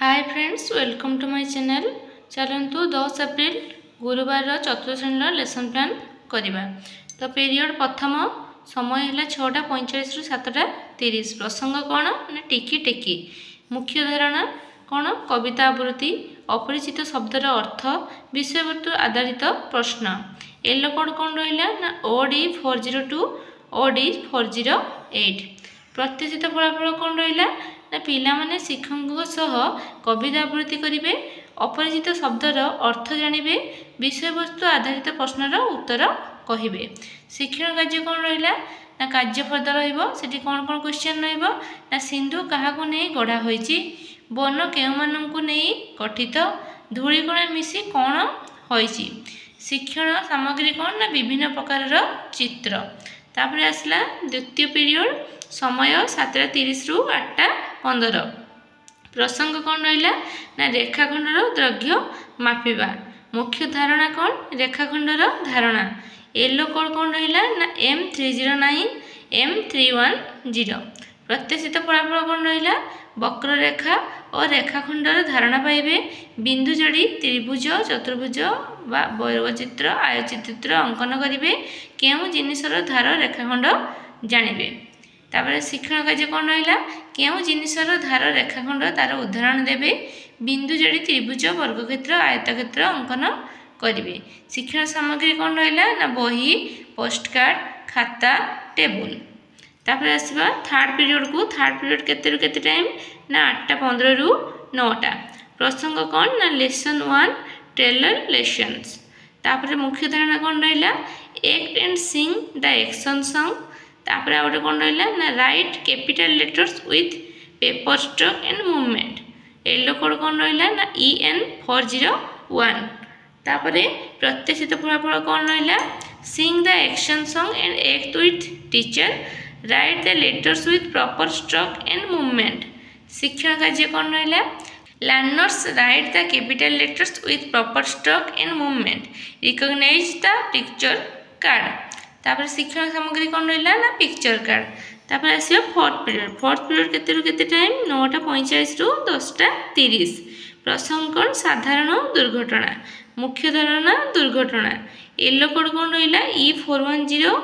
Hi friends, welcome to my channel. चलतु 10 April गुरुवार चतुर्थ श्रेणी लेसन प्लान करवा। तो पीरियड प्रथम समय है 6:45 रु 7:30। प्रसंग कौन ना टिकी टेकी। मुख्य धारणा कौन कविता आवृत्ति, अपरिचित शब्दर अर्थ, विषयवस्तु आधारित प्रश्न। येलो कोड कौन रहा ना OD 402 OD 408। प्रत्याशित फलाफल कौन रहा ना पिला माने शिक्षकों सह कविता आवृत्ति करेंगे, अपरिचित शब्दर अर्थ जानवे, विषयवस्तु आधारित प्रश्नर उत्तर कहे। शिक्षण कार्य कौन रहा ना कार्यफर्द रही कौन कौन क्वेश्चन रहा सिंधु क्या गढ़ा होती, वन केउमानंकु नहीं गठित, धूलिकणा मिसी कौन होती। शिक्षण सामग्री कौन ना विभिन्न प्रकार चित्र। तापर आसला द्वितीय पीरियड समय 7:30 रु 8:15। प्रसंग कौन रहा ना रेखाखंडर दैर्घ्य मापिबा। मुख्य धारणा कौन रेखाखंडर धारणा। येलो कोड कौन रहा ना M309 M310। प्रत्याशित फलाफल कौन रहा वक्ररेखा और रेखाखंडर धारणा पाइबे, बिंदु जोड़ी त्रिभुज चतुर्भुज वर्गचित्र आयचित्र अंकन करेंगे, केउ जिनिसर धार रेखाखंड जानवे। तापर शिक्षण कार्य कौन रहा केउ जिनिसर धार रेखाखंड तार उदाहरण देवे, बिंदु जोड़ी त्रिभुज वर्गक्षेत्र आयतक्षेत्र अंकन करेंगे। शिक्षण सामग्री कौन रहा ना बही, पोस्टकार्ड, खाता, टेबुल। तापर आसवा थर्ड पीरियड को। थर्ड पीरियड केते टाइम ना 8:15 रु 9टा। प्रसंग कौन ना लेसन 1 टेलर लेसन्स। तापर मुख्य धारणा कौन रहा act and Singh the action song. तापर आउट कौन रहा ना right capital letters with paper stroke and movement. Yellow code कौन रहा ना EN 401। तापर प्रत्याशित फलाफल कौन रहा sing the action song and act with teacher, write the letters with proper stroke and movement. शिक्षण कार्य कौन रहा learners write the capital letters with proper stroke and movement, recognise the picture card. तापर शिक्षण सामग्री कौन रहा ना पिक्चर कार्ड। तापर आसो फोर्थ पीरियड। फोर्थ पीरियड केते टाइम 9:45 रु 10:30। प्रसंग कौन साधारण दुर्घटना। मुख्य धारणा दुर्घटना। येलो कोड कौन रहा E410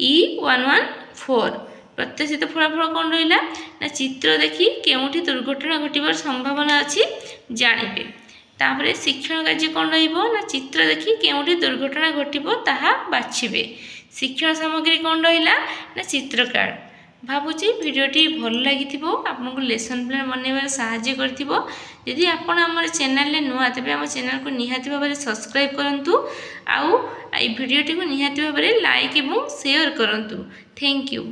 E114। प्रत्याशित फलाफल कौन रहा ना चित्र देखी केउठी दुर्घटना घटवार संभावना अच्छी जानवे। तापर शिक्षण कार्य कौन ना चित्र देखी केउठी दुर्घटना घटव ताहा बाछिबे। शिक्षण सामग्री कौन रहा ना चित्र कार्ड। भावुची भिडियोटी भल लगी आपको लेसन प्लान बनवार साहाय्य करी आपण आम चैनल नुआ तेज आम चैनल को निहाती भाव में सब्सक्राइब करूँ, आउ भिडियोटी को निहाती भाव में लाइक और शेयर करूँ। Thank you.